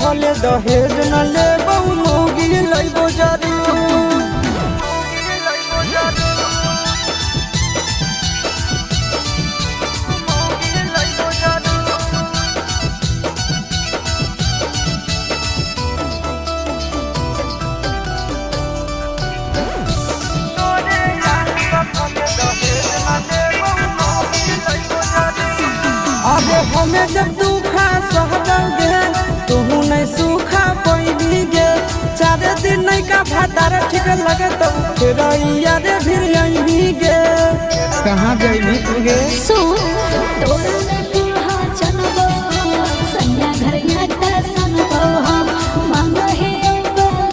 तले दहेज न लेबो मौगी लइबो जरूर। अरे हमें जब दुखा सहदोगे तुहू नहीं सूखा पैनी गे। 4 दिन नहीं का भातार ठीक लगे तो फिर यारे फिर यही गे। कहाँ जाइबी तू गे? सुन